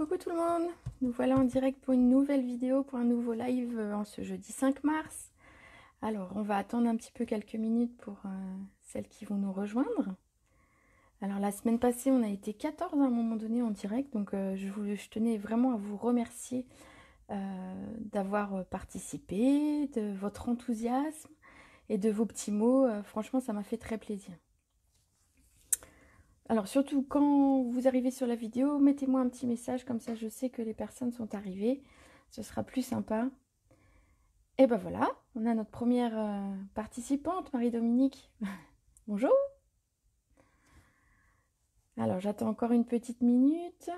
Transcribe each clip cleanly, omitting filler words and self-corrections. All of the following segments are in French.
Coucou tout le monde, nous voilà en direct pour une nouvelle vidéo, pour un nouveau live en ce jeudi 5 mars. Alors on va attendre un petit peu quelques minutes pour celles qui vont nous rejoindre. Alors la semaine passée on a été 14 à un moment donné en direct, donc je tenais vraiment à vous remercier d'avoir participé, de votre enthousiasme et de vos petits mots. Franchement ça m'a fait très plaisir. Alors surtout quand vous arrivez sur la vidéo, mettez-moi un petit message, comme ça je sais que les personnes sont arrivées. Ce sera plus sympa. Et ben voilà, on a notre première participante, Marie-Dominique. Bonjour. Alors j'attends encore une petite minute.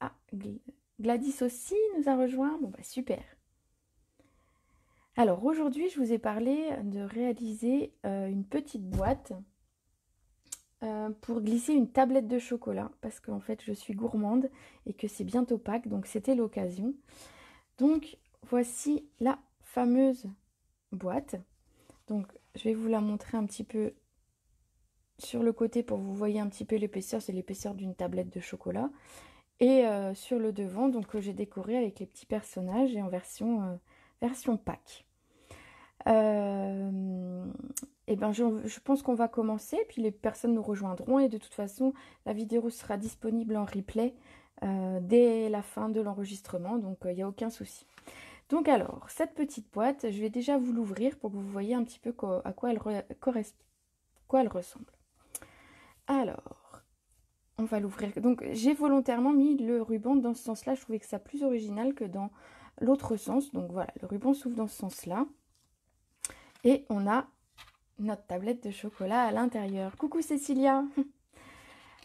Ah, Gladys aussi nous a rejoint. Bon bah super. Alors aujourd'hui je vous ai parlé de réaliser une petite boîte pour glisser une tablette de chocolat, parce qu'en fait je suis gourmande et que c'est bientôt Pâques, donc c'était l'occasion. Donc voici la fameuse boîte. Donc je vais vous la montrer un petit peu sur le côté pour que vous voyez un petit peu l'épaisseur. C'est l'épaisseur d'une tablette de chocolat. Et sur le devant, donc j'ai décoré avec les petits personnages et en version Pâques. Et ben je pense qu'on va commencer, puis les personnes nous rejoindront et de toute façon la vidéo sera disponible en replay dès la fin de l'enregistrement, donc il n'y a aucun souci. Donc alors, cette petite boîte, je vais déjà vous l'ouvrir pour que vous voyez un petit peu à quoi elle ressemble. Alors, on va l'ouvrir. Donc j'ai volontairement mis le ruban dans ce sens-là, je trouvais que ça plus original que dans l'autre sens. Donc voilà, le ruban s'ouvre dans ce sens-là. Et on a notre tablette de chocolat à l'intérieur. Coucou Cécilia.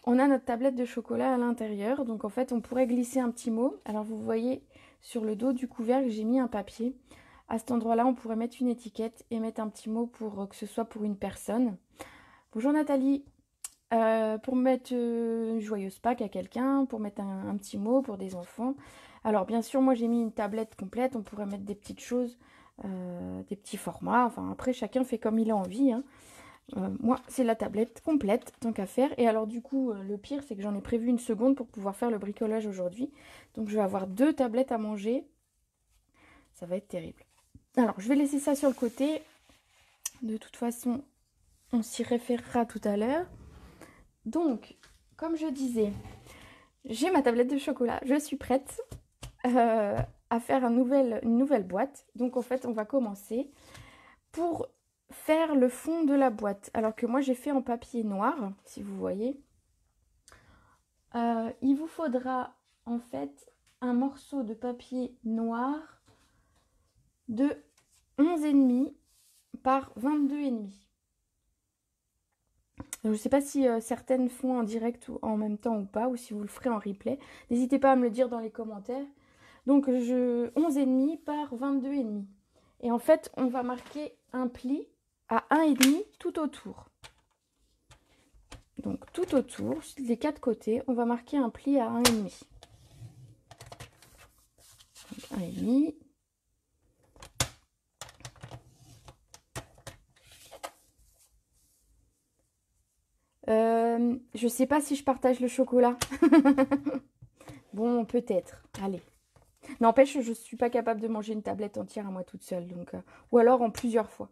On a notre tablette de chocolat à l'intérieur. Donc en fait, on pourrait glisser un petit mot. Alors vous voyez sur le dos du couvercle, j'ai mis un papier. À cet endroit-là, on pourrait mettre une étiquette et mettre un petit mot pour que ce soit pour une personne. Bonjour Nathalie. Pour mettre une joyeuse Pâques à quelqu'un, pour mettre un petit mot pour des enfants. Alors bien sûr, moi j'ai mis une tablette complète. On pourrait mettre des petites choses. Des petits formats, enfin après chacun fait comme il a envie, hein. Moi c'est la tablette complète tant qu'à faire. Et alors du coup le pire c'est que j'en ai prévu une seconde pour pouvoir faire le bricolage aujourd'hui, donc je vais avoir 2 tablettes à manger, ça va être terrible. Alors je vais laisser ça sur le côté, de toute façon on s'y référera tout à l'heure. Donc comme je disais, j'ai ma tablette de chocolat, je suis prête à faire une nouvelle boîte. Donc en fait on va commencer pour faire le fond de la boîte, alors que moi j'ai fait en papier noir, si vous voyez. Il vous faudra en fait un morceau de papier noir de 11,5 par 22,5. Je ne sais pas si certaines font en direct ou en même temps ou pas, ou si vous le ferez en replay. N'hésitez pas à me le dire dans les commentaires. Donc 11,5 par 22,5. Et en fait, on va marquer un pli à 1,5 tout autour. Donc tout autour, les 4 côtés, on va marquer un pli à 1,5. Donc 1,5. Je sais pas si je partage le chocolat. Bon, peut-être. Allez. N'empêche, je suis pas capable de manger une tablette entière à moi toute seule. Donc, ou alors en plusieurs fois.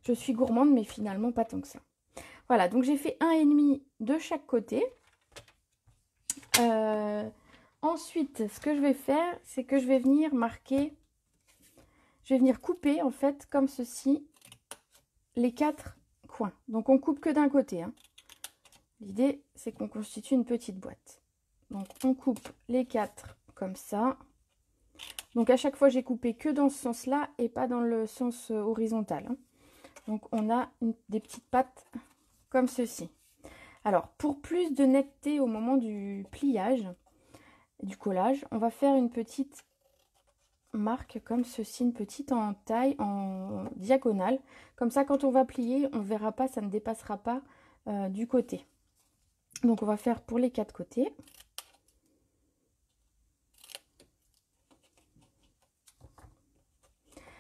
Je suis gourmande, mais finalement pas tant que ça. Voilà, donc j'ai fait 1,5 de chaque côté. Ensuite, ce que je vais faire, c'est que je vais venir marquer, je vais venir couper en fait comme ceci les 4 coins. Donc on coupe que d'un côté, hein. L'idée, c'est qu'on constitue une petite boîte. Donc on coupe les 4 comme ça. Donc à chaque fois, j'ai coupé que dans ce sens-là et pas dans le sens horizontal, hein. Donc on a des petites pattes comme ceci. Alors pour plus de netteté au moment du pliage, du collage, on va faire une petite marque comme ceci, une petite en taille, en diagonale. Comme ça, quand on va plier, on ne verra pas, ça ne dépassera pas du côté. Donc on va faire pour les 4 côtés.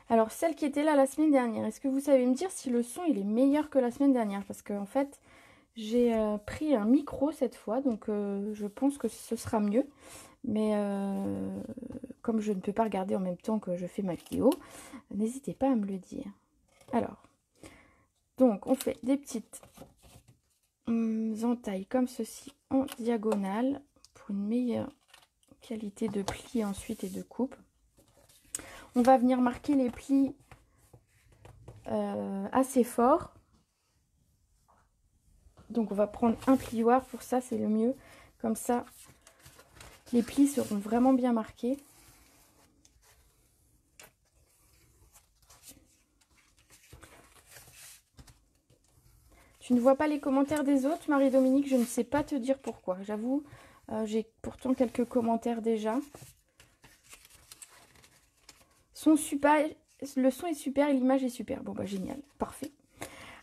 Alors celle qui était là la semaine dernière, est-ce que vous savez me dire si le son il est meilleur que la semaine dernière? Parce qu'en fait j'ai pris un micro cette fois, donc je pense que ce sera mieux. Mais comme je ne peux pas regarder en même temps que je fais ma vidéo, n'hésitez pas à me le dire. Alors, donc on fait des petites entailles comme ceci en diagonale pour une meilleure qualité de pli ensuite et de coupe. On va venir marquer les plis assez fort. Donc on va prendre un plioir pour ça, c'est le mieux. Comme ça, les plis seront vraiment bien marqués. Tu ne vois pas les commentaires des autres, Marie-Dominique, je ne sais pas te dire pourquoi. J'avoue, j'ai pourtant quelques commentaires déjà. Le son est super et l'image est super. Bon bah génial, parfait.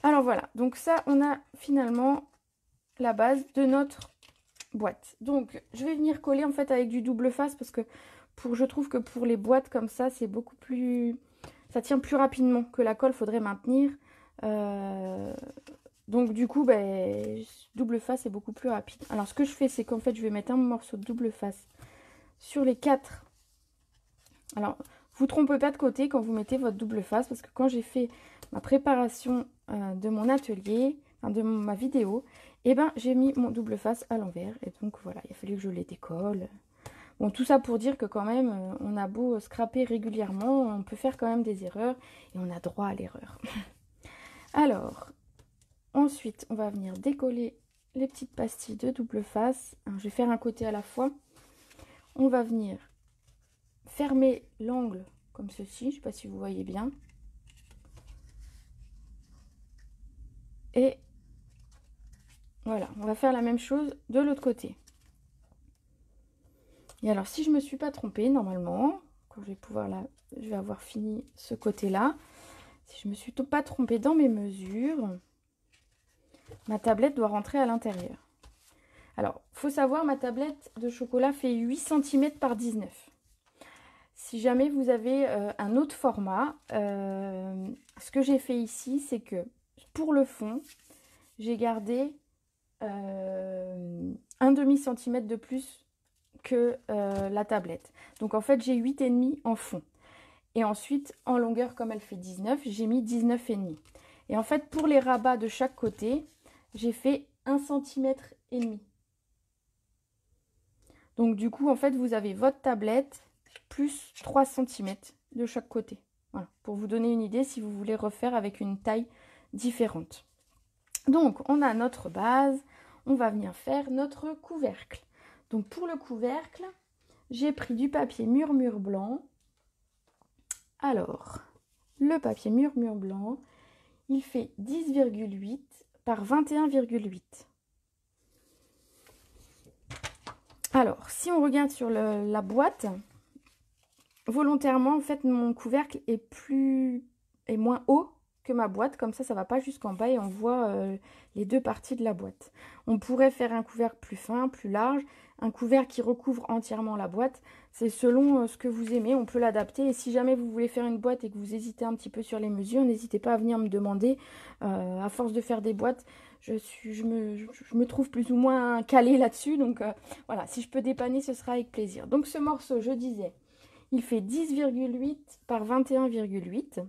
Alors voilà, donc ça on a finalement la base de notre boîte. Donc je vais venir coller en fait avec du double face parce que je trouve que pour les boîtes comme ça c'est beaucoup plus... Ça tient plus rapidement que la colle, faudrait maintenir. Donc du coup, double face est beaucoup plus rapide. Alors ce que je fais, c'est qu'en fait, je vais mettre un morceau de double face sur les 4. Alors, vous trompez pas de côté quand vous mettez votre double face, parce que quand j'ai fait ma préparation de mon atelier, enfin de ma vidéo, et j'ai mis mon double face à l'envers. Et donc voilà, il a fallu que je les décolle. Bon, tout ça pour dire que quand même, on a beau scraper régulièrement, on peut faire quand même des erreurs, et on a droit à l'erreur. Alors... Ensuite, on va venir décoller les petites pastilles de double face. Alors, je vais faire un côté à la fois. On va venir fermer l'angle comme ceci. Je ne sais pas si vous voyez bien. Et voilà, on va faire la même chose de l'autre côté. Et alors, si je ne me suis pas trompée, normalement, quand je vais avoir fini ce côté-là. Si je ne me suis pas trompée dans mes mesures... Ma tablette doit rentrer à l'intérieur. Alors, il faut savoir, ma tablette de chocolat fait 8 cm par 19. Si jamais vous avez un autre format, ce que j'ai fait ici, c'est que pour le fond, j'ai gardé un demi-centimètre de plus que la tablette. Donc en fait, j'ai 8,5 en fond. Et ensuite, en longueur, comme elle fait 19, j'ai mis 19,5. Et en fait, pour les rabats de chaque côté, j'ai fait 1,5 cm. Donc du coup, en fait, vous avez votre tablette plus 3 cm de chaque côté. Voilà, pour vous donner une idée si vous voulez refaire avec une taille différente. Donc, on a notre base. On va venir faire notre couvercle. Donc, pour le couvercle, j'ai pris du papier murmure blanc. Alors, le papier murmure blanc, il fait 10,8 par 21,8. Alors, si on regarde sur la boîte, volontairement, en fait, mon couvercle est moins haut que ma boîte. Comme ça ne va pas jusqu'en bas et on voit les deux parties de la boîte. On pourrait faire un couvercle plus fin, plus large, un couvercle qui recouvre entièrement la boîte. C'est selon ce que vous aimez, on peut l'adapter. Et si jamais vous voulez faire une boîte et que vous hésitez un petit peu sur les mesures, n'hésitez pas à venir me demander. À force de faire des boîtes, je me trouve plus ou moins calée là-dessus. Donc voilà, si je peux dépanner, ce sera avec plaisir. Donc ce morceau, je disais, il fait 10,8 par 21,8.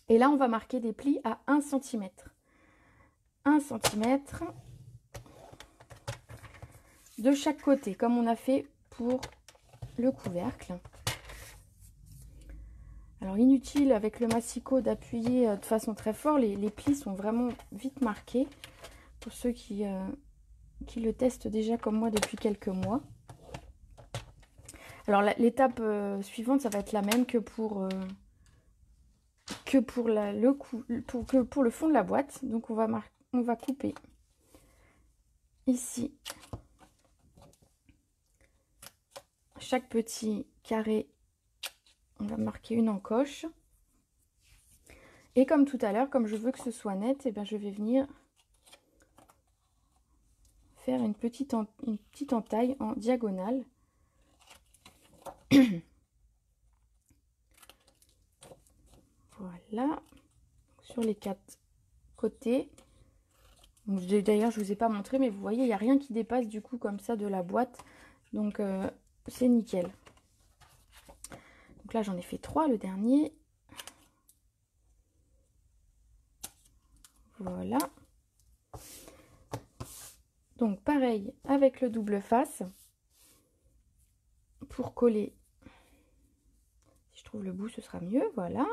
Et là, on va marquer des plis à 1 cm. 1 cm de chaque côté, comme on a fait pour le couvercle. Alors, inutile avec le massicot d'appuyer de façon très forte. Les plis sont vraiment vite marqués. Pour ceux qui le testent déjà comme moi depuis quelques mois. Alors, l'étape suivante, ça va être la même que pour le fond de la boîte. Donc, on va couper ici chaque petit carré. On va marquer une encoche. Et comme tout à l'heure, comme je veux que ce soit net, et je vais venir faire une petite entaille en diagonale. Voilà. Sur les 4 côtés. D'ailleurs, je ne vous ai pas montré, mais vous voyez, il n'y a rien qui dépasse du coup comme ça de la boîte. Donc, c'est nickel. Donc là, j'en ai fait 3, le dernier. Voilà. Donc pareil avec le double face. Pour coller, si je trouve le bout, ce sera mieux. Voilà.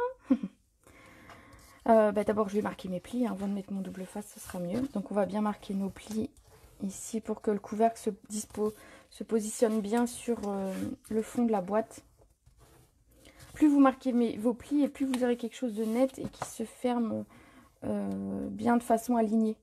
D'abord, je vais marquer mes plis. Hein, avant de mettre mon double face, ce sera mieux. Donc on va bien marquer nos plis ici pour que le couvercle se positionne bien sur le fond de la boîte. Plus vous marquez vos plis et plus vous aurez quelque chose de net et qui se ferme bien de façon alignée.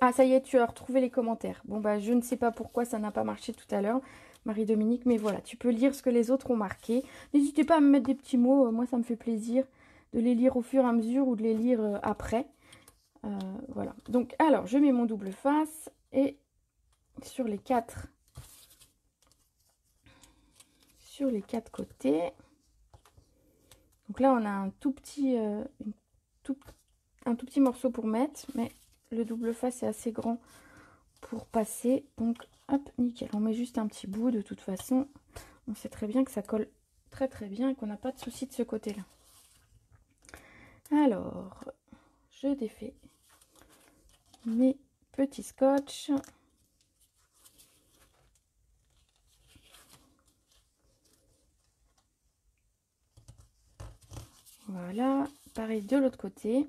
Ah, ça y est, tu as retrouvé les commentaires. Bon, bah, je ne sais pas pourquoi ça n'a pas marché tout à l'heure, Marie-Dominique, mais voilà, tu peux lire ce que les autres ont marqué. N'hésitez pas à me mettre des petits mots, moi ça me fait plaisir de les lire au fur et à mesure ou de les lire après. Voilà, donc alors, je mets mon double face et sur les quatre côtés. Donc là, on a un tout petit morceau pour mettre, mais le double face est assez grand pour passer. Donc, hop, nickel. On met juste un petit bout. De toute façon, on sait très bien que ça colle très très bien et qu'on n'a pas de souci de ce côté-là. Alors, je défais mes petits scotch. Voilà. Pareil de l'autre côté.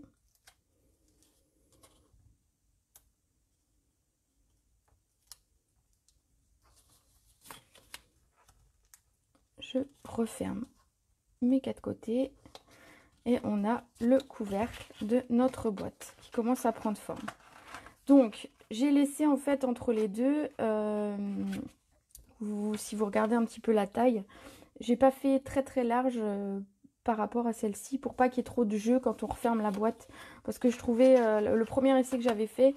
Je referme mes quatre côtés et on a le couvercle de notre boîte qui commence à prendre forme. Donc j'ai laissé en fait entre les deux, si vous regardez un petit peu la taille, j'ai pas fait très très large par rapport à celle-ci pour pas qu'il y ait trop de jeu quand on referme la boîte, parce que je trouvais le premier essai que j'avais fait,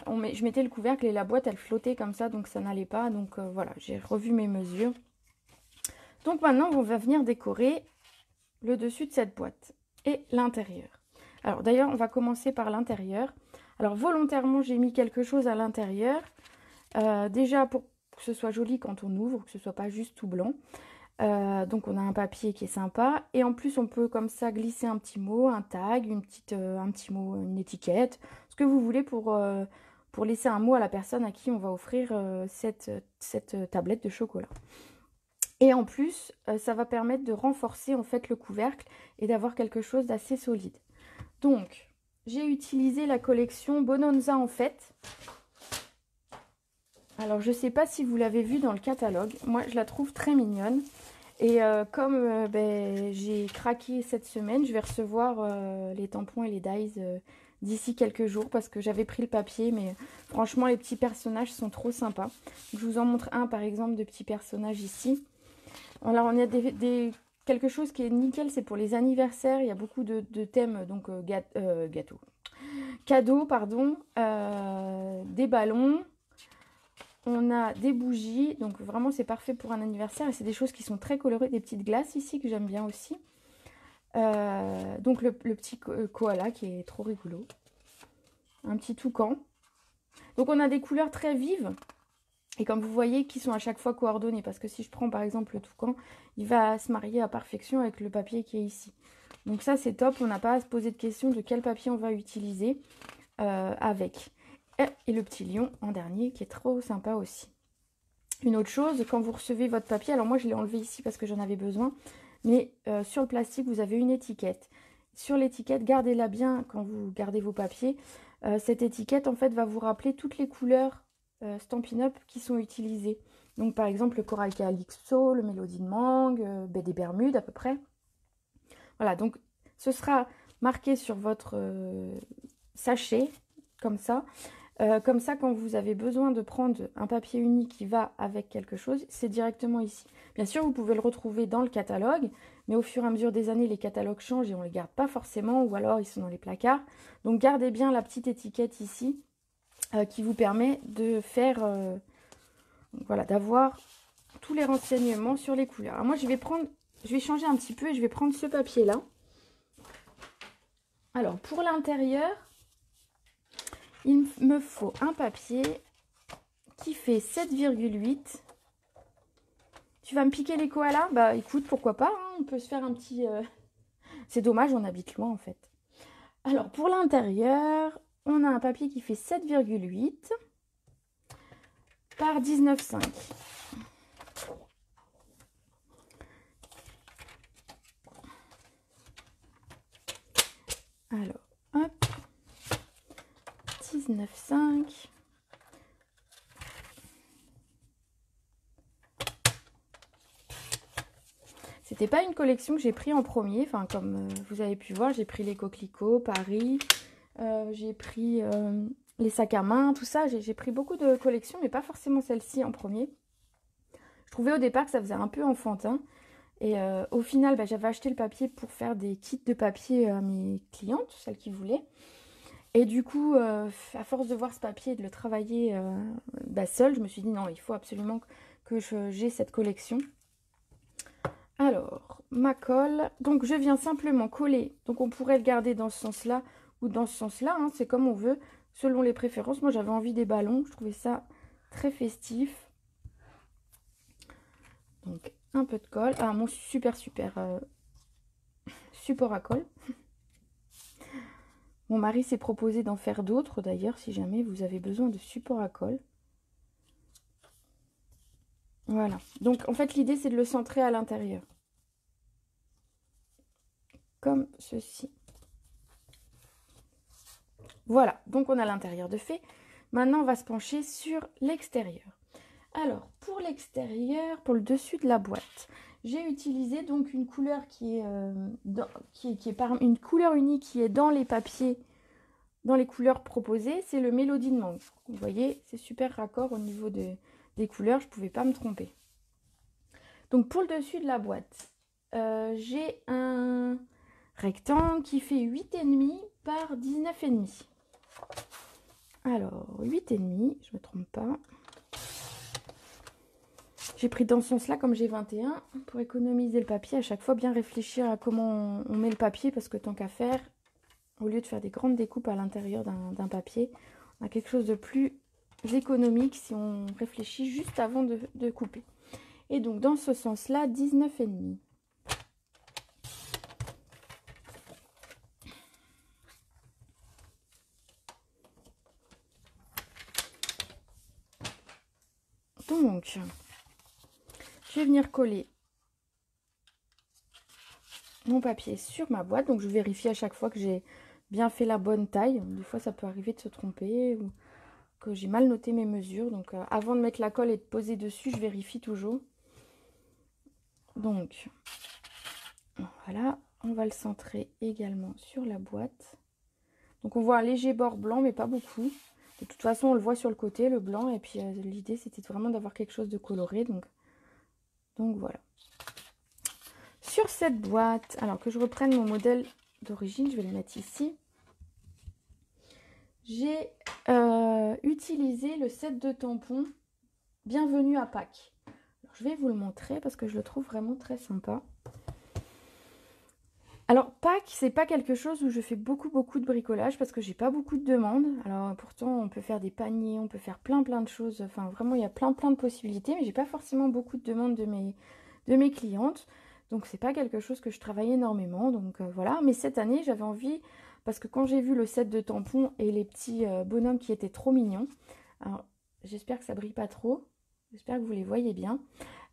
je mettais le couvercle et la boîte elle flottait comme ça, donc ça n'allait pas. Donc voilà, j'ai revu mes mesures. Donc maintenant, on va venir décorer le dessus de cette boîte et l'intérieur. Alors d'ailleurs, on va commencer par l'intérieur. Alors volontairement, j'ai mis quelque chose à l'intérieur. Déjà pour que ce soit joli quand on ouvre, que ce soit pas juste tout blanc. Donc on a un papier qui est sympa. Et en plus, on peut comme ça glisser un petit mot, un tag, un petit mot, une étiquette. Ce que vous voulez pour laisser un mot à la personne à qui on va offrir cette tablette de chocolat. Et en plus, ça va permettre de renforcer en fait le couvercle et d'avoir quelque chose d'assez solide. Donc, j'ai utilisé la collection Bonanza en fait. Alors, je ne sais pas si vous l'avez vu dans le catalogue. Moi, je la trouve très mignonne. Et comme j'ai craqué cette semaine, je vais recevoir les tampons et les dies d'ici quelques jours parce que j'avais pris le papier. Mais franchement, les petits personnages sont trop sympas. Je vous en montre un par exemple de petits personnages ici. Alors, on a quelque chose qui est nickel, c'est pour les anniversaires. Il y a beaucoup de thèmes, donc cadeaux, pardon, des ballons. On a des bougies, donc vraiment c'est parfait pour un anniversaire. Et c'est des choses qui sont très colorées, des petites glaces ici que j'aime bien aussi. Donc le petit koala qui est trop rigolo. Un petit toucan. Donc on a des couleurs très vives. Et comme vous voyez, qui sont à chaque fois coordonnées. Parce que si je prends par exemple le toucan, il va se marier à perfection avec le papier qui est ici. Donc ça c'est top, on n'a pas à se poser de questions de quel papier on va utiliser avec. Et le petit lion en dernier qui est trop sympa aussi. Une autre chose, quand vous recevez votre papier, alors moi je l'ai enlevé ici parce que j'en avais besoin. Mais sur le plastique, vous avez une étiquette. Sur l'étiquette, gardez-la bien quand vous gardez vos papiers. Cette étiquette en fait va vous rappeler toutes les couleurs Stampin' Up qui sont utilisés. Donc par exemple le Coral Calypso, le Mélodie de Mangue, Baie des Bermudes à peu près. Voilà, donc ce sera marqué sur votre sachet, comme ça. Comme ça, quand vous avez besoin de prendre un papier uni qui va avec quelque chose, c'est directement ici. Bien sûr, vous pouvez le retrouver dans le catalogue, mais au fur et à mesure des années, les catalogues changent et on ne les garde pas forcément, ou alors ils sont dans les placards. Donc gardez bien la petite étiquette ici, qui vous permet de faire, voilà, d'avoir tous les renseignements sur les couleurs. Alors moi, je vais changer un petit peu et je vais prendre ce papier-là. Alors, pour l'intérieur, Il me faut un papier qui fait 7,8. Tu vas me piquer les koalas? Bah écoute, pourquoi pas, hein, on peut se faire un petit... C'est dommage, on habite loin en fait. Alors pour l'intérieur, on a un papier qui fait 7,8 par 19,5. Alors, hop, 19,5. C'était pas une collection que j'ai pris en premier, enfin comme vous avez pu voir, j'ai pris les coquelicots, Paris, j'ai pris les sacs à main, tout ça, j'ai pris beaucoup de collections, mais pas forcément celle-ci en premier. Je trouvais au départ que ça faisait un peu enfantin, et au final, bah, j'avais acheté le papier pour faire des kits de papier à mes clientes, celles qui voulaient. Et du coup, à force de voir ce papier et de le travailler seule, je me suis dit non, il faut absolument que j'ai cette collection. Alors, ma colle, donc je viens simplement coller, donc on pourrait le garder dans ce sens-là ou dans ce sens-là, hein, c'est comme on veut, selon les préférences. Moi j'avais envie des ballons, je trouvais ça très festif. Donc un peu de colle, ah mon super support à colle. Mon mari s'est proposé d'en faire d'autres d'ailleurs, si jamais vous avez besoin de support à colle. Voilà, donc en fait l'idée c'est de le centrer à l'intérieur. Comme ceci. Voilà, donc on a l'intérieur de fait. Maintenant, on va se pencher sur l'extérieur. Alors, pour l'extérieur, pour le dessus de la boîte, j'ai utilisé donc une couleur qui est, une couleur unique qui est dans les papiers, dans les couleurs proposées. C'est le Mélodie de mangue. Vous voyez, c'est super raccord au niveau des couleurs. Je ne pouvais pas me tromper. Donc, pour le dessus de la boîte, j'ai un rectangle qui fait 8,5 par 19,5. Alors, 8,5, je ne me trompe pas. J'ai pris dans ce sens-là, comme j'ai 21, pour économiser le papier. À chaque fois, bien réfléchir à comment on met le papier, parce que tant qu'à faire, au lieu de faire des grandes découpes à l'intérieur d'un papier, on a quelque chose de plus économique si on réfléchit juste avant de couper. Et donc, dans ce sens-là, 19,5. Donc, je vais venir coller mon papier sur ma boîte. Donc, je vérifie à chaque fois que j'ai bien fait la bonne taille. Des fois, ça peut arriver de se tromper ou que j'ai mal noté mes mesures. Donc, avant de mettre la colle et de poser dessus, je vérifie toujours. Donc, voilà. On va le centrer également sur la boîte. Donc, on voit un léger bord blanc, mais pas beaucoup. De toute façon, on le voit sur le côté, le blanc. Et puis, l'idée, c'était vraiment d'avoir quelque chose de coloré. Donc voilà. Sur cette boîte, alors que je reprenne mon modèle d'origine, je vais le mettre ici. J'ai utilisé le set de tampons Bienvenue à Pâques. Alors, je vais vous le montrer parce que je le trouve vraiment très sympa. Alors Pâques, c'est pas quelque chose où je fais beaucoup de bricolage parce que j'ai pas beaucoup de demandes. Alors pourtant, on peut faire des paniers, on peut faire plein de choses. Enfin, vraiment, il y a plein de possibilités, mais j'ai pas forcément beaucoup de demandes de mes clientes. Donc c'est pas quelque chose que je travaille énormément. Donc voilà. Mais cette année, j'avais envie, parce que quand j'ai vu le set de tampons et les petits bonhommes qui étaient trop mignons, alors j'espère que ça brille pas trop, j'espère que vous les voyez bien.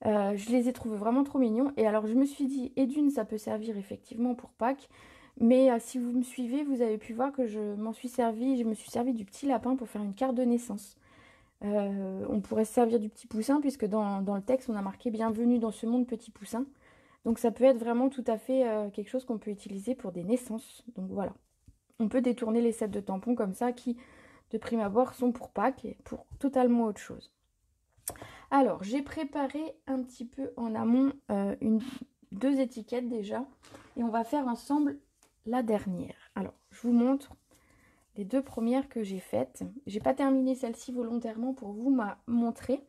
Je les ai trouvés vraiment trop mignons. Et alors je me suis dit, et d'une, ça peut servir effectivement pour Pâques. Mais si vous me suivez, vous avez pu voir que je me suis servi du petit lapin pour faire une carte de naissance. On pourrait se servir du petit poussin, puisque dans le texte, on a marqué « Bienvenue dans ce monde, petit poussin ». Donc ça peut être vraiment tout à fait quelque chose qu'on peut utiliser pour des naissances. Donc voilà. On peut détourner les sets de tampons comme ça, qui, de prime abord, sont pour Pâques et pour totalement autre chose. Alors, j'ai préparé un petit peu en amont deux étiquettes déjà. Et on va faire ensemble la dernière. Alors, je vous montre les deux premières que j'ai faites. J'ai pas terminé celle-ci volontairement pour vous montrer.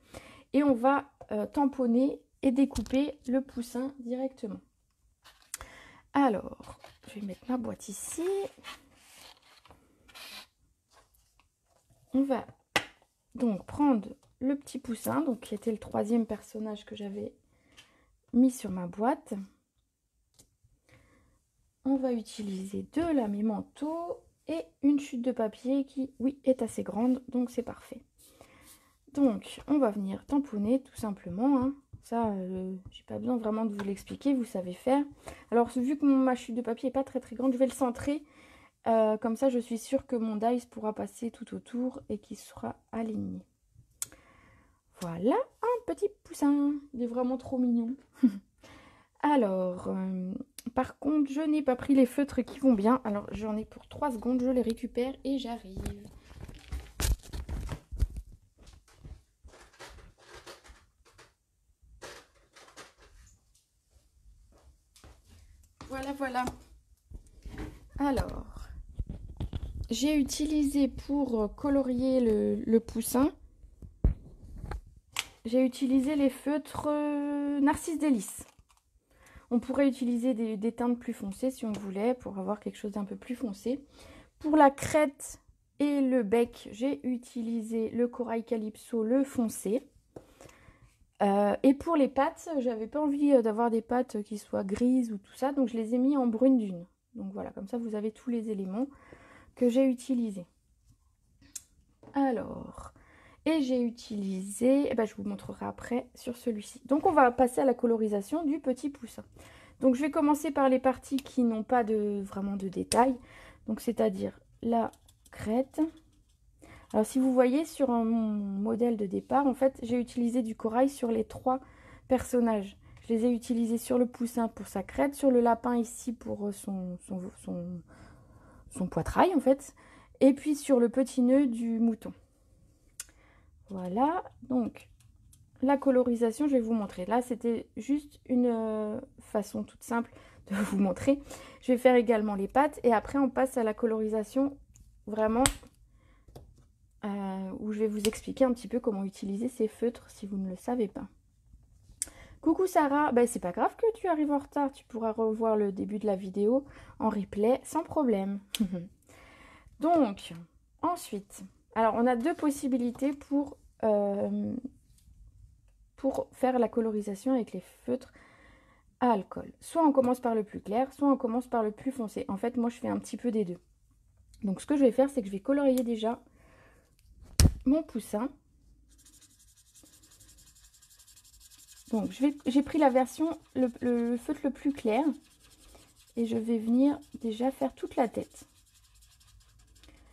Et on va tamponner et découper le poussin directement. Alors, je vais mettre ma boîte ici. On va donc prendre le petit poussin, donc qui était le troisième personnage que j'avais mis sur ma boîte. On va utiliser de la mémento et une chute de papier qui, oui, est assez grande, donc c'est parfait. Donc, on va venir tamponner tout simplement, hein. Ça, j'ai pas besoin vraiment de vous l'expliquer, vous savez faire. Alors, vu que ma chute de papier n'est pas très grande, je vais le centrer. Comme ça, je suis sûre que mon dice pourra passer tout autour et qu'il sera aligné. Voilà, un petit poussin. Il est vraiment trop mignon. Alors, par contre, je n'ai pas pris les feutres qui vont bien. Alors, j'en ai pour 3 secondes, je les récupère et j'arrive. Voilà, voilà. Alors, j'ai utilisé pour colorier le poussin, j'ai utilisé les feutres Narcisse Délice. On pourrait utiliser des teintes plus foncées si on voulait, pour avoir quelque chose d'un peu plus foncé. Pour la crête et le bec, j'ai utilisé le Corail Calypso, le foncé. Et pour les pattes, j'avais pas envie d'avoir des pattes qui soient grises ou tout ça, donc je les ai mis en brune dune. Donc voilà, comme ça vous avez tous les éléments que j'ai utilisés. Alors, et j'ai utilisé, je vous montrerai après sur celui-ci. Donc on va passer à la colorisation du petit poussin. Donc je vais commencer par les parties qui n'ont pas vraiment de détails. Donc c'est-à-dire la crête. Alors si vous voyez sur mon modèle de départ, en fait j'ai utilisé du corail sur les 3 personnages. Je les ai utilisés sur le poussin pour sa crête, sur le lapin ici pour son poitrail en fait, et puis sur le petit nœud du mouton. Voilà, donc la colorisation, je vais vous montrer. Là, c'était juste une façon toute simple de vous montrer. Je vais faire également les pattes et après, on passe à la colorisation vraiment où je vais vous expliquer un petit peu comment utiliser ces feutres si vous ne le savez pas. Coucou Sarah, c'est pas grave que tu arrives en retard, tu pourras revoir le début de la vidéo en replay sans problème. Donc, ensuite, alors on a 2 possibilités pour faire la colorisation avec les feutres à alcool. Soit on commence par le plus clair, soit on commence par le plus foncé. En fait, moi, je fais un petit peu des deux. Donc, ce que je vais faire, c'est que je vais colorier déjà mon poussin. Donc, j'ai pris la version, le feutre le plus clair. Et je vais venir déjà faire toute la tête.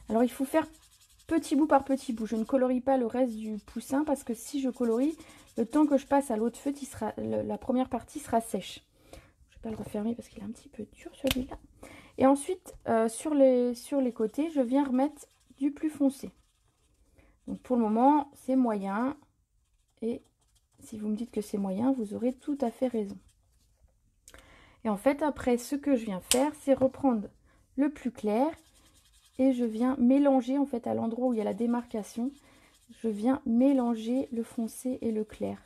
Alors, il faut faire petit bout par petit bout. Je ne colorie pas le reste du poussin parce que si je colorie, le temps que je passe à l'autre feutre, la première partie sera sèche. Je ne vais pas le refermer parce qu'il est un petit peu dur celui-là. Et ensuite, sur les côtés, je viens remettre du plus foncé. Donc pour le moment, c'est moyen. Et si vous me dites que c'est moyen, vous aurez tout à fait raison. Et en fait, après, ce que je viens faire, c'est reprendre le plus clair. Et je viens mélanger, en fait, à l'endroit où il y a la démarcation, je viens mélanger le foncé et le clair.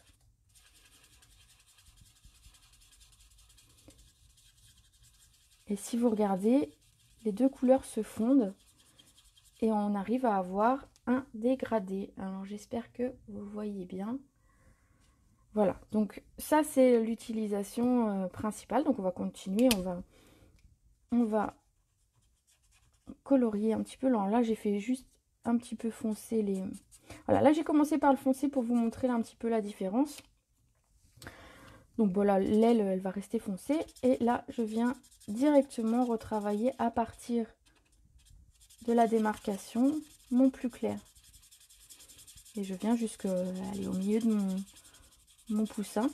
Et si vous regardez, les 2 couleurs se fondent et on arrive à avoir un dégradé. Alors j'espère que vous voyez bien. Voilà, donc ça c'est l'utilisation principale. Donc on va continuer, on va colorier un petit peu. Alors là j'ai fait juste un petit peu foncer les... Voilà, là j'ai commencé par le foncer pour vous montrer là, un petit peu la différence. Donc voilà, l'aile elle va rester foncée. Et là je viens directement retravailler à partir de la démarcation mon plus clair. Et je viens jusqu'au milieu de mon poussin.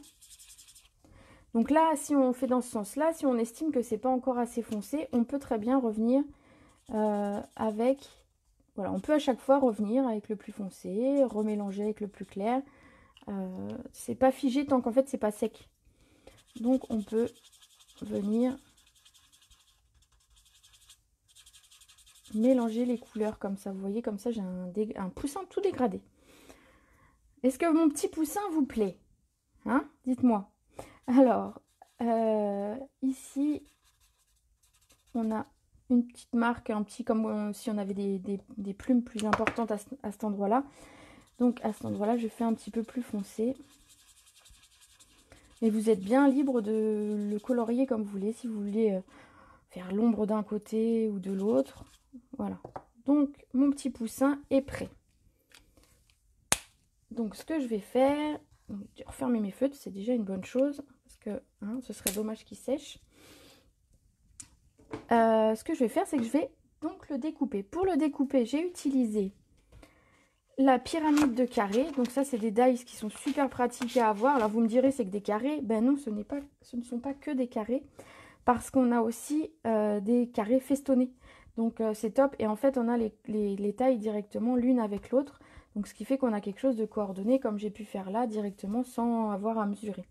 Donc là, si on fait dans ce sens-là, si on estime que c'est pas encore assez foncé, on peut très bien revenir avec... Voilà, on peut à chaque fois revenir avec le plus foncé, remélanger avec le plus clair. C'est pas figé tant qu'en fait c'est pas sec. Donc on peut venir mélanger les couleurs comme ça. Vous voyez, comme ça j'ai un poussin tout dégradé. Est-ce que mon petit poussin vous plaît? Hein? Dites-moi. Alors, ici, on a une petite marque, un petit comme si on avait des plumes plus importantes à cet endroit-là. Donc à cet endroit-là, je fais un petit peu plus foncé. Mais vous êtes bien libre de le colorier comme vous voulez, si vous voulez faire l'ombre d'un côté ou de l'autre. Voilà. Donc mon petit poussin est prêt. Donc ce que je vais faire, refermer mes feutres, c'est déjà une bonne chose, parce que hein, ce serait dommage qu'il sèche. Ce que je vais faire, c'est que je vais donc le découper. Pour le découper, j'ai utilisé la pyramide de carrés. Donc ça, c'est des dies qui sont super pratiques à avoir. Alors vous me direz, c'est que des carrés. Ben non, ce ne sont pas que des carrés, parce qu'on a aussi des carrés festonnés. Donc c'est top. Et en fait, on a les tailles directement l'une avec l'autre. Donc ce qui fait qu'on a quelque chose de coordonné, comme j'ai pu faire là, directement, sans avoir à mesurer.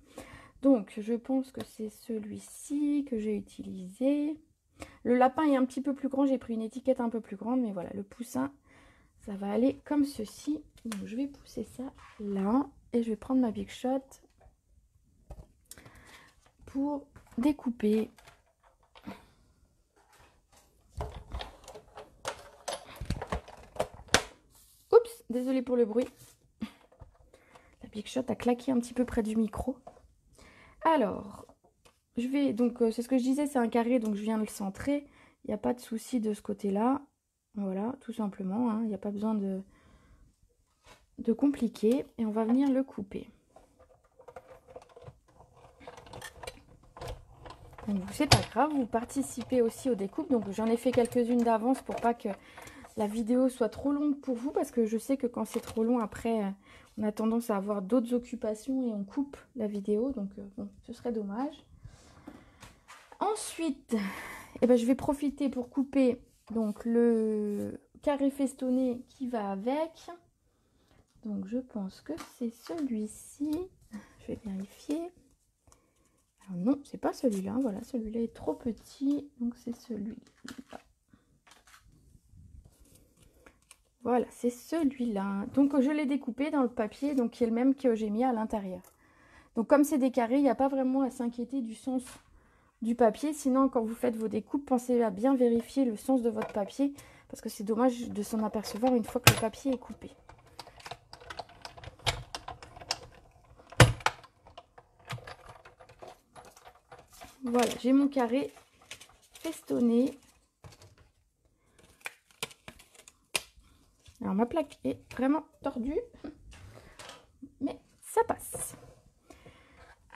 Donc je pense que c'est celui-ci que j'ai utilisé. Le lapin est un petit peu plus grand, j'ai pris une étiquette un peu plus grande, mais voilà, le poussin, ça va aller comme ceci. Donc je vais pousser ça là, et je vais prendre ma Big Shot pour découper. Oups, désolée pour le bruit. La Big Shot a claqué un petit peu près du micro. Alors, je vais, donc c'est ce que je disais, c'est un carré, donc je viens de le centrer. Il n'y a pas de souci de ce côté-là. Voilà, tout simplement, hein, il n'y a pas besoin de compliquer. Et on va venir le couper. Donc c'est pas grave, vous participez aussi aux découpes. Donc j'en ai fait quelques-unes d'avance pour pas que la vidéo soit trop longue pour vous. Parce que je sais que quand c'est trop long, après, on a tendance à avoir d'autres occupations et on coupe la vidéo. Donc bon, ce serait dommage. Ensuite, eh ben, je vais profiter pour couper donc le carré festonné qui va avec. Donc je pense que c'est celui-ci. Je vais vérifier. Alors non, c'est pas celui-là. Voilà, celui-là est trop petit. Donc c'est celui-là. Voilà, c'est celui-là. Donc je l'ai découpé dans le papier, donc qui est le même que j'ai mis à l'intérieur. Donc comme c'est des carrés, il n'y a pas vraiment à s'inquiéter du sens du papier. Sinon, quand vous faites vos découpes, pensez à bien vérifier le sens de votre papier, parce que c'est dommage de s'en apercevoir une fois que le papier est coupé. Voilà, j'ai mon carré festonné. Alors ma plaque est vraiment tordue, mais ça passe.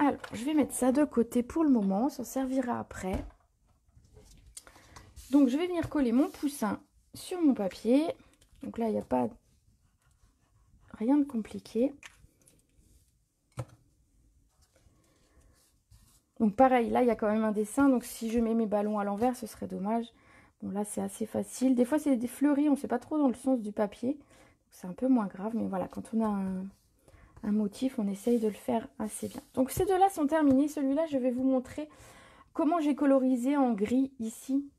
Alors, je vais mettre ça de côté pour le moment, ça servira après. Donc, je vais venir coller mon poussin sur mon papier. Donc là, il n'y a pas rien de compliqué. Donc pareil, là, il y a quand même un dessin. Donc si je mets mes ballons à l'envers, ce serait dommage. Bon, là, c'est assez facile. Des fois, c'est des fleuris, on ne sait pas trop dans le sens du papier. C'est un peu moins grave, mais voilà, quand on a un motif, on essaye de le faire assez bien. Donc ces deux-là sont terminés. Celui-là, je vais vous montrer comment j'ai colorisé en gris ici.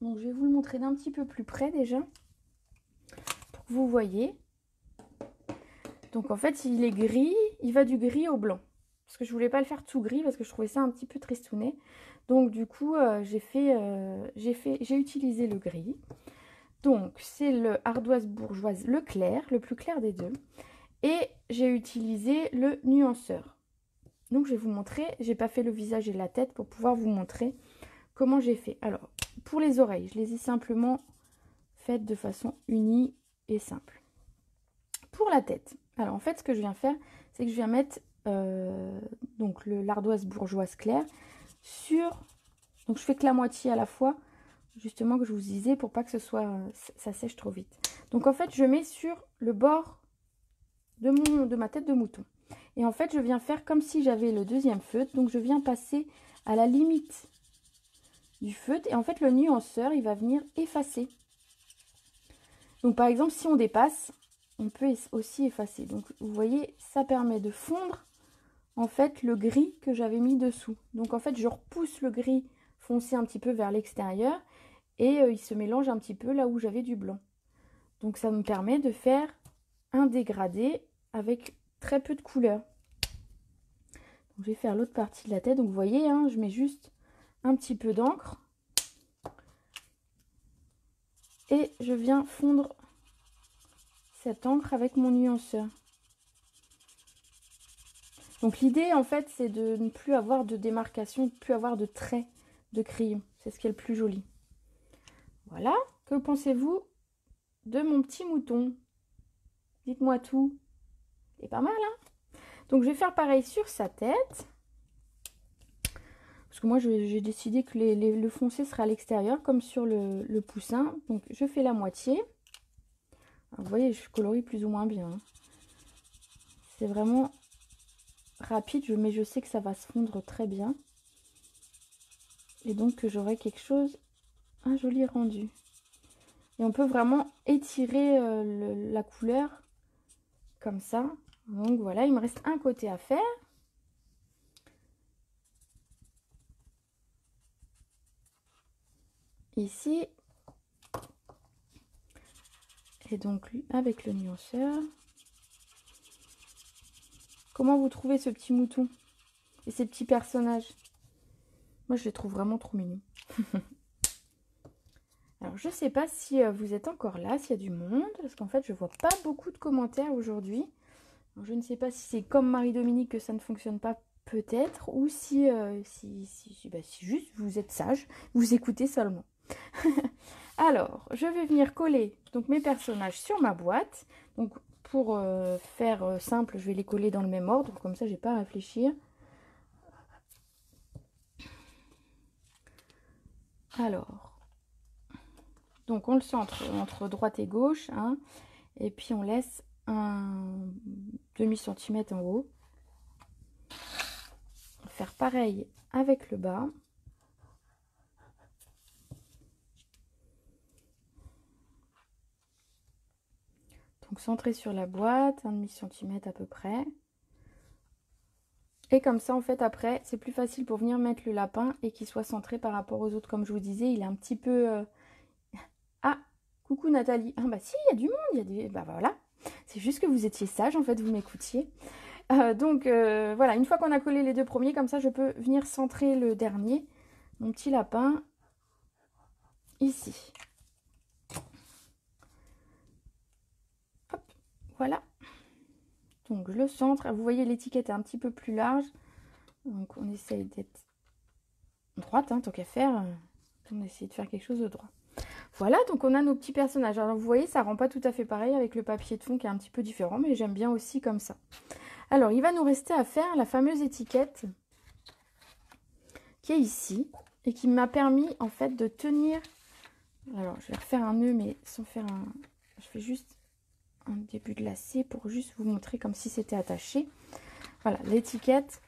Donc je vais vous le montrer d'un petit peu plus près déjà, pour que vous voyez. Donc en fait, il est gris, il va du gris au blanc. Parce que je voulais pas le faire tout gris, parce que je trouvais ça un petit peu tristounet. Donc du coup, j'ai utilisé le gris. Donc c'est le ardoise bourgeoise, le clair, le plus clair des deux. Et j'ai utilisé le nuanceur. Donc je vais vous montrer, j'ai pas fait le visage et la tête pour pouvoir vous montrer comment j'ai fait. Alors, pour les oreilles, je les ai simplement faites de façon unie et simple. Pour la tête, alors en fait, ce que je viens faire, c'est que je viens mettre donc l'ardoise bourgeoise claire sur... Donc je fais que la moitié à la fois, justement que je vous disais, pour pas que ça sèche trop vite. Donc en fait, je mets sur le bord de ma tête de mouton. Et en fait, je viens faire comme si j'avais le deuxième feutre. Donc je viens passer à la limite du feutre. Et en fait, le nuanceur, il va venir effacer. Donc par exemple, si on dépasse, on peut aussi effacer. Donc vous voyez, ça permet de fondre en fait le gris que j'avais mis dessous. Donc en fait, je repousse le gris foncé un petit peu vers l'extérieur. Et il se mélange un petit peu là où j'avais du blanc. Donc ça me permet de faire un dégradé avec très peu de couleur. Donc, je vais faire l'autre partie de la tête. Donc vous voyez, hein, je mets juste un petit peu d'encre. et je viens fondre cette encre avec mon nuanceur. Donc l'idée en fait c'est de ne plus avoir de démarcation, de ne plus avoir de traits de crayon. C'est ce qui est le plus joli. Voilà, que pensez-vous de mon petit mouton? Dites-moi tout. C'est pas mal, hein? Donc je vais faire pareil sur sa tête. Parce que moi j'ai décidé que le foncé sera à l'extérieur comme sur le poussin. Donc je fais la moitié. Alors, vous voyez, je colorie plus ou moins bien, hein. C'est vraiment rapide, mais je sais que ça va se fondre très bien. Et donc que j'aurai quelque chose, un joli rendu. Et on peut vraiment étirer la couleur comme ça. Donc voilà, il me reste un côté à faire. Ici. Et donc avec le nuanceur. Comment vous trouvez ce petit mouton et ces petits personnages? Moi je les trouve vraiment trop mignons. Alors je sais pas si vous êtes encore là, s'il y a du monde, parce qu'en fait je vois pas beaucoup de commentaires aujourd'hui. Je ne sais pas si c'est comme Marie-Dominique que ça ne fonctionne pas, peut-être, ou si, si juste vous êtes sage, vous écoutez seulement. Alors, je vais venir coller donc mes personnages sur ma boîte. Donc pour faire simple, je vais les coller dans le même ordre, comme ça j'ai pas à réfléchir. Alors, donc on le centre entre droite et gauche, hein, et puis on laisse un demi-centimètre en haut. On va faire pareil avec le bas. Donc centré sur la boîte, un demi-centimètre à peu près. Et comme ça, en fait, après, c'est plus facile pour venir mettre le lapin et qu'il soit centré par rapport aux autres. Comme je vous disais, il est un petit peu... Ah, coucou Nathalie. Ah bah si, il y a du monde, il y a des... Bah voilà. C'est juste que vous étiez sage, en fait, vous m'écoutiez. Donc voilà, une fois qu'on a collé les deux premiers, comme ça, je peux venir centrer le dernier, mon petit lapin, ici. Hop, voilà. Donc je le centre. Vous voyez, l'étiquette est un petit peu plus large. Donc on essaye d'être droite, hein, tant qu'à faire. On essaye de faire quelque chose de droit. Voilà, donc on a nos petits personnages. Alors vous voyez, ça rend pas tout à fait pareil avec le papier de fond qui est un petit peu différent, mais j'aime bien aussi comme ça. Alors il va nous rester à faire la fameuse étiquette qui est ici et qui m'a permis en fait de tenir. Alors je vais refaire un nœud, mais sans faire un... Je fais juste un début de lacet pour juste vous montrer comme si c'était attaché. Voilà, l'étiquette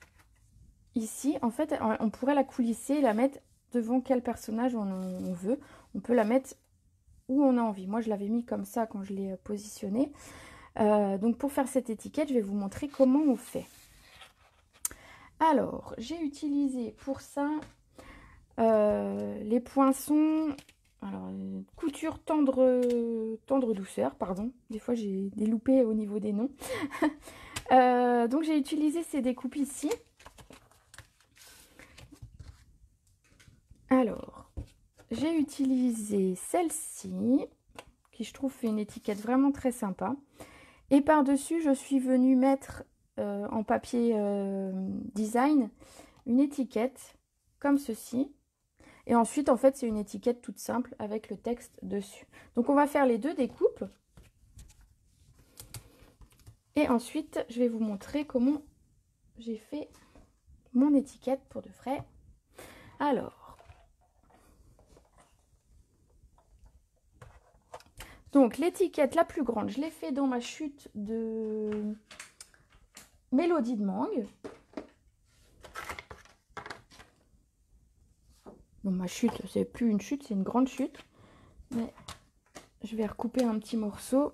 ici, en fait, on pourrait la coulisser et la mettre devant quel personnage on veut. On peut la mettre où on a envie. Moi, je l'avais mis comme ça quand je l'ai positionnée. Donc, pour faire cette étiquette, je vais vous montrer comment on fait. Alors, j'ai utilisé pour ça les poinçons... Alors, couture tendre douceur, pardon. Des fois, j'ai des loupés au niveau des noms. Donc, j'ai utilisé ces découpes ici. Alors, j'ai utilisé celle-ci, qui je trouve fait une étiquette vraiment très sympa. Et par-dessus, je suis venue mettre en papier design une étiquette comme ceci. Et ensuite, en fait, c'est une étiquette toute simple avec le texte dessus. Donc, on va faire les deux découpes. Et ensuite, je vais vous montrer comment j'ai fait mon étiquette pour de vrai. Alors, donc l'étiquette la plus grande, je l'ai fait dans ma chute de Mélodie de mangue. Donc ma chute, c'est plus une chute, c'est une grande chute. Mais je vais recouper un petit morceau.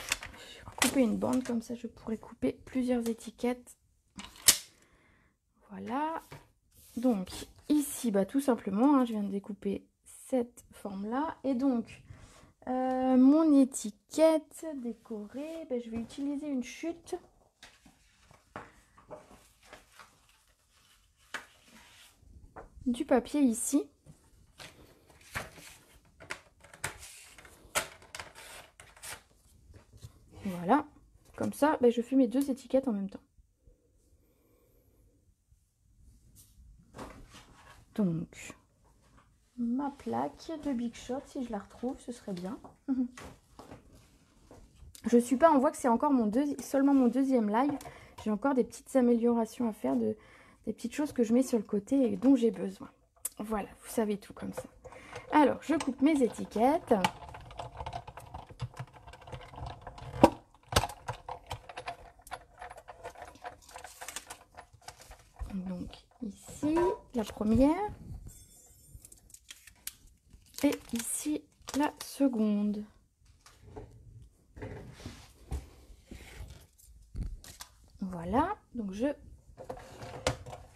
Je vais recouper une bande, comme ça je pourrais couper plusieurs étiquettes. Voilà. Donc ici, bah, tout simplement, hein, je viens de découper cette forme-là. Et donc, mon étiquette décorée, bah, je vais utiliser une chute. du papier ici. Voilà, comme ça, ben, je fais mes 2 étiquettes en même temps. Donc, ma plaque de Big Shot, si je la retrouve, ce serait bien. Je suis pas, on voit que c'est encore seulement mon 2e live. J'ai encore des petites améliorations à faire, des petites choses que je mets sur le côté et dont j'ai besoin. Voilà, vous savez tout comme ça. Alors, je coupe mes étiquettes. Donc, ici, la première. Et ici, la seconde. Voilà, donc je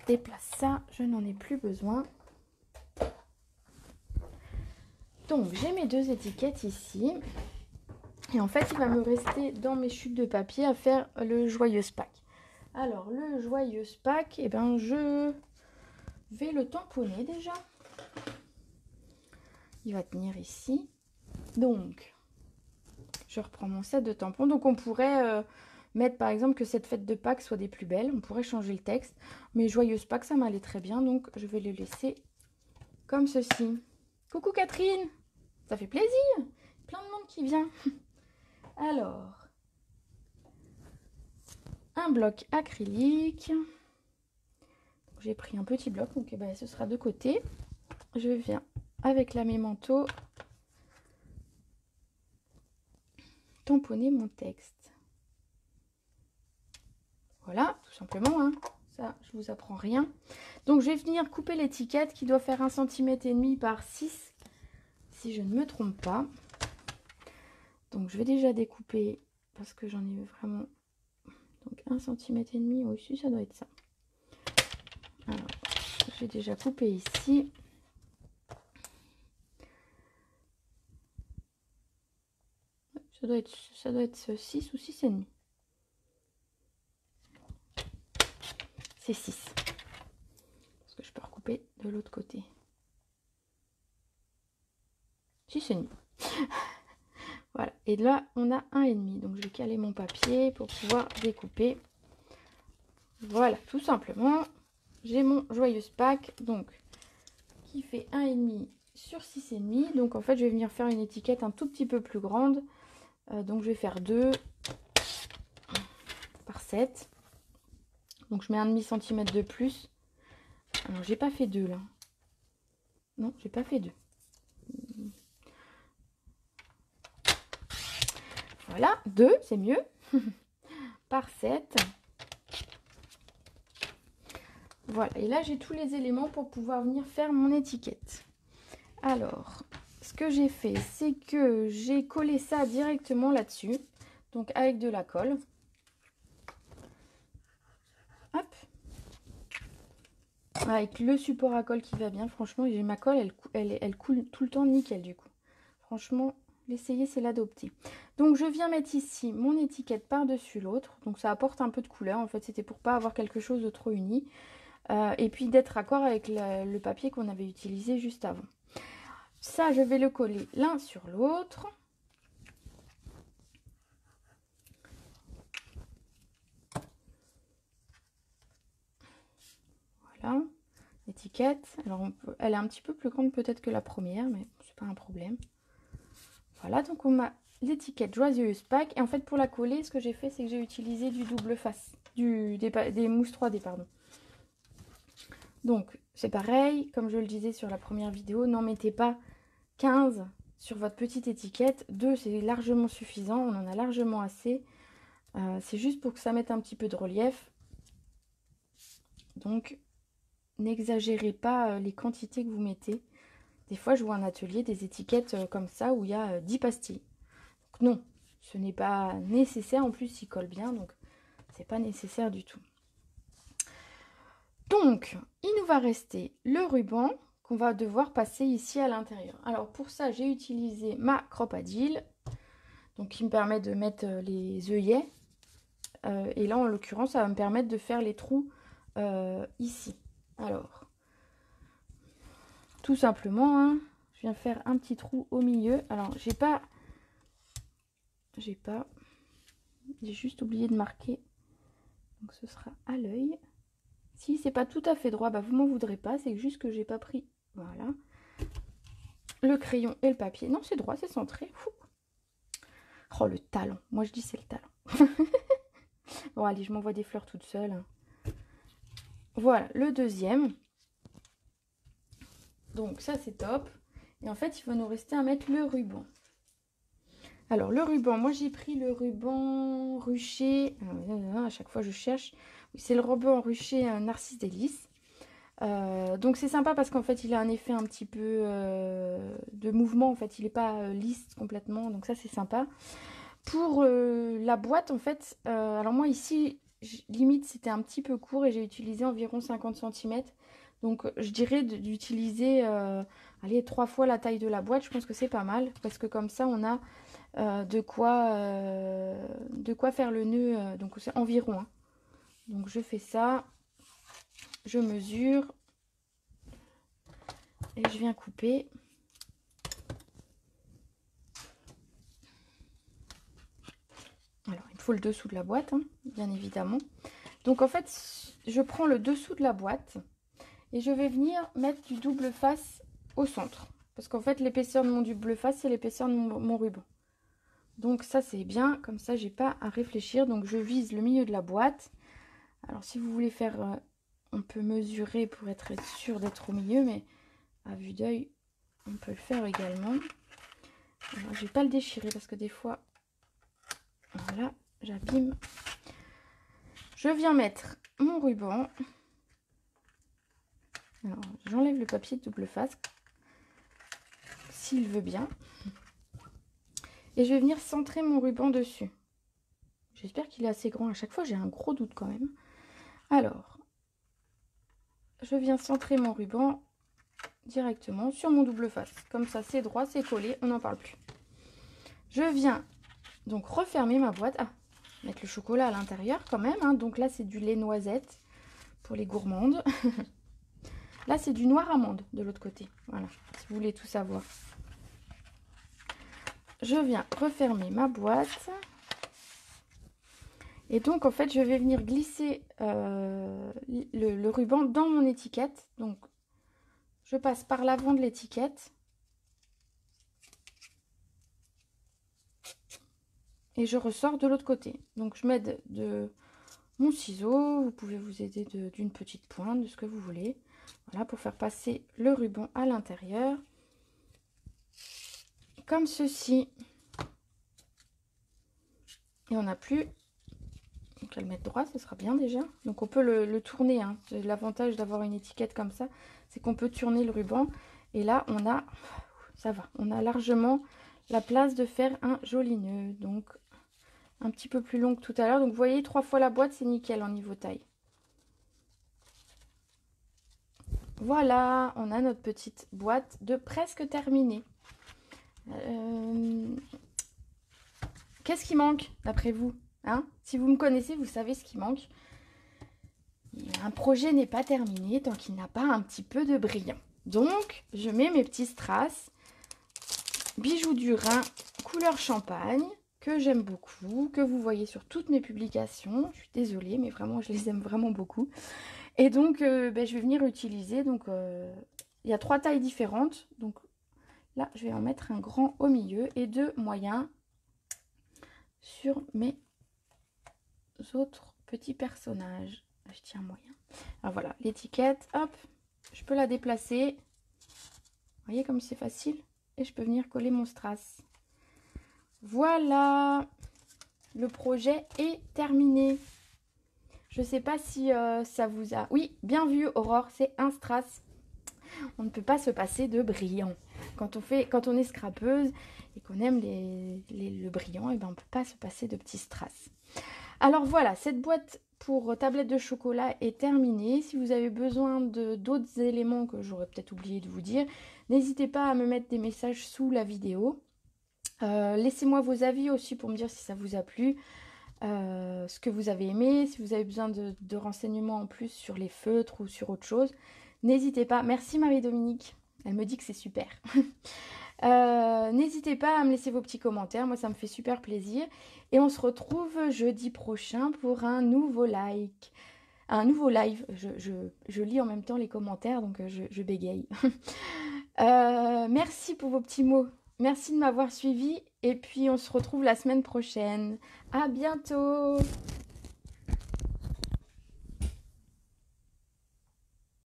déplace ça, je n'en ai plus besoin. Donc, j'ai mes 2 étiquettes ici. Et en fait, il va me rester dans mes chutes de papier à faire le joyeuse Pâques. Alors, le joyeuse Pâques, eh ben, je vais le tamponner déjà. Il va tenir ici. Donc, je reprends mon set de tampons. Donc, on pourrait mettre par exemple que cette fête de Pâques soit des plus belles. On pourrait changer le texte. Mais joyeuse Pâques, ça m'allait très bien. Donc, je vais le laisser comme ceci. Coucou Catherine! Ça fait plaisir! Plein de monde qui vient. Alors, un bloc acrylique. J'ai pris un petit bloc, donc ben, ce sera de côté. Je viens avec la mémento tamponner mon texte. Voilà, tout simplement. Hein. Ça, je vous apprends rien. Donc, je vais venir couper l'étiquette qui doit faire 1,5 cm par 6, si je ne me trompe pas. Donc, je vais déjà découper parce que j'en ai vraiment... Donc, 1,5 cm, oui, si, ça doit être ça. Alors, j'ai déjà coupé ici. Ça doit être 6 ou 6,5. C'est 6. Parce que je peux recouper de l'autre côté. 6,5. Voilà. Et là, on a 1,5. Donc, je vais caler mon papier pour pouvoir découper. Voilà, tout simplement. J'ai mon joyeuse Pâques, donc, qui fait 1,5 sur 6,5. Donc, en fait, je vais venir faire une étiquette un tout petit peu plus grande. Donc, je vais faire 2 par 7. Donc, je mets 1,5 cm de plus. Alors, j'ai pas fait 2 là. Non, j'ai pas fait 2. Voilà, 2, c'est mieux. Par 7. Voilà, et là, j'ai tous les éléments pour pouvoir venir faire mon étiquette. Alors, ce que j'ai fait, c'est que j'ai collé ça directement là-dessus. Donc, avec de la colle. Hop. Avec le support à colle qui va bien. Franchement, j'ai ma colle, elle coule tout le temps nickel du coup. Franchement, l'essayer, c'est l'adopter. Donc, je viens mettre ici mon étiquette par-dessus l'autre. Donc, ça apporte un peu de couleur. En fait, c'était pour pas avoir quelque chose de trop uni. Et puis, d'être raccord avec le papier qu'on avait utilisé juste avant. Ça, je vais le coller l'un sur l'autre. Voilà, l'étiquette. Alors, elle est un petit peu plus grande peut-être que la première, mais c'est pas un problème. Voilà, donc on a l'étiquette Joyeuse Pâques. Et en fait, pour la coller, ce que j'ai fait, c'est que j'ai utilisé du double face, des mousses 3D, pardon. Donc, c'est pareil, comme je le disais sur la première vidéo, n'en mettez pas 15 sur votre petite étiquette. 2, c'est largement suffisant, on en a largement assez. C'est juste pour que ça mette un petit peu de relief. Donc, n'exagérez pas les quantités que vous mettez. Des fois, je vois en atelier des étiquettes comme ça où il y a 10 pastilles. Donc, non, ce n'est pas nécessaire. En plus, il colle bien, donc c'est pas nécessaire du tout. Donc, il nous va rester le ruban qu'on va devoir passer ici à l'intérieur. Alors, pour ça, j'ai utilisé ma Crop-A-Dil, donc qui me permet de mettre les œillets. Et là, en l'occurrence, ça va me permettre de faire les trous ici. Alors, tout simplement, hein, je viens faire un petit trou au milieu. Alors, j'ai juste oublié de marquer. Donc, ce sera à l'œil. Si c'est pas tout à fait droit, bah, vous m'en voudrez pas. C'est juste que j'ai pas pris, voilà, le crayon et le papier. Non, c'est droit, c'est centré. Fou. Oh, le talent. Moi, je dis c'est le talent. Bon, allez, je m'envoie des fleurs toute seule. Voilà, le deuxième. Donc, ça, c'est top. Et en fait, il va nous rester à mettre le ruban. Alors, le ruban, moi, j'ai pris le ruban rucher. À chaque fois, je cherche. C'est le ruban rucher Narcisse Délice. Donc, c'est sympa parce qu'en fait, il a un effet un petit peu de mouvement. En fait, il n'est pas lisse complètement. Donc, ça, c'est sympa. Pour la boîte, en fait, alors moi, ici, limite, c'était un petit peu court et j'ai utilisé environ 50 cm. Donc, je dirais d'utiliser, allez, 3 fois la taille de la boîte. Je pense que c'est pas mal parce que comme ça, on a de quoi faire le nœud. Donc, c'est environ. Hein. Donc, je fais ça. Je mesure. Et je viens couper. Alors, il me faut le dessous de la boîte, hein, bien évidemment. Donc, en fait, je prends le dessous de la boîte et je vais venir mettre du double face au centre. Parce qu'en fait, l'épaisseur de mon double face, c'est l'épaisseur de mon ruban. Donc, ça, c'est bien. Comme ça, j'ai pas à réfléchir. Donc, je vise le milieu de la boîte. Alors, si vous voulez faire... on peut mesurer pour être sûr d'être au milieu, mais à vue d'œil, on peut le faire également. Alors, je vais pas le déchirer parce que des fois... Voilà, j'abîme. Je viens mettre mon ruban. Alors, j'enlève le papier de double face, s'il veut bien. Et je vais venir centrer mon ruban dessus. J'espère qu'il est assez grand. À chaque fois, j'ai un gros doute quand même. Alors, je viens centrer mon ruban directement sur mon double face. Comme ça, c'est droit, c'est collé, on n'en parle plus. Je viens donc refermer ma boîte. Ah, mettre le chocolat à l'intérieur quand même. Hein. Donc là, c'est du lait noisette pour les gourmandes. Là, c'est du noir amande de l'autre côté. Voilà, si vous voulez tout savoir. Je viens refermer ma boîte. Et donc, en fait, je vais venir glisser le ruban dans mon étiquette. Donc, je passe par l'avant de l'étiquette. Et je ressors de l'autre côté. Donc, je m'aide de mon ciseau. Vous pouvez vous aider d'une petite pointe, de ce que vous voulez. Voilà, pour faire passer le ruban à l'intérieur. Comme ceci. Et on n'a plus qu'à le mettre droit, ce sera bien déjà. Donc, on peut le tourner. Hein. L'avantage d'avoir une étiquette comme ça, c'est qu'on peut tourner le ruban. Et là, on a, ça va, on a largement la place de faire un joli nœud. Donc, un petit peu plus long que tout à l'heure. Donc, vous voyez, 3 fois la boîte, c'est nickel en niveau taille. Voilà, on a notre petite boîte de presque terminée. Qu'est-ce qui manque, d'après vous, hein? Si vous me connaissez, vous savez ce qui manque. Un projet n'est pas terminé tant qu'il n'a pas un petit peu de brillant. Donc, je mets mes petits strass, bijoux du Rhin, couleur champagne, que j'aime beaucoup, que vous voyez sur toutes mes publications. Je suis désolée, mais vraiment, je les aime vraiment beaucoup. Et donc, je vais venir utiliser. Donc, il y a 3 tailles différentes. Donc, là, je vais en mettre un grand au milieu et 2 moyens sur mes autres petits personnages. Je tiens moyen. Alors voilà, l'étiquette, hop, je peux la déplacer. Vous voyez comme c'est facile. Et je peux venir coller mon strass. Voilà, le projet est terminé. Je ne sais pas si ça vous a... Oui, bien vu Aurore, c'est un strass. On ne peut pas se passer de brillant. Quand on est scrapeuse et qu'on aime le brillant, et ben on ne peut pas se passer de petits strass. Alors voilà, cette boîte pour tablette de chocolat est terminée. Si vous avez besoin d'autres éléments que j'aurais peut-être oublié de vous dire, n'hésitez pas à me mettre des messages sous la vidéo. Laissez-moi vos avis aussi pour me dire si ça vous a plu, ce que vous avez aimé, si vous avez besoin de renseignements en plus sur les feutres ou sur autre chose. N'hésitez pas. Merci Marie-Dominique. Elle me dit que c'est super. N'hésitez pas à me laisser vos petits commentaires, moi ça me fait super plaisir. Et on se retrouve jeudi prochain pour un nouveau like. Un nouveau live. Je lis en même temps les commentaires, donc je bégaye. Merci pour vos petits mots. Merci de m'avoir suivi. Et puis on se retrouve la semaine prochaine. À bientôt!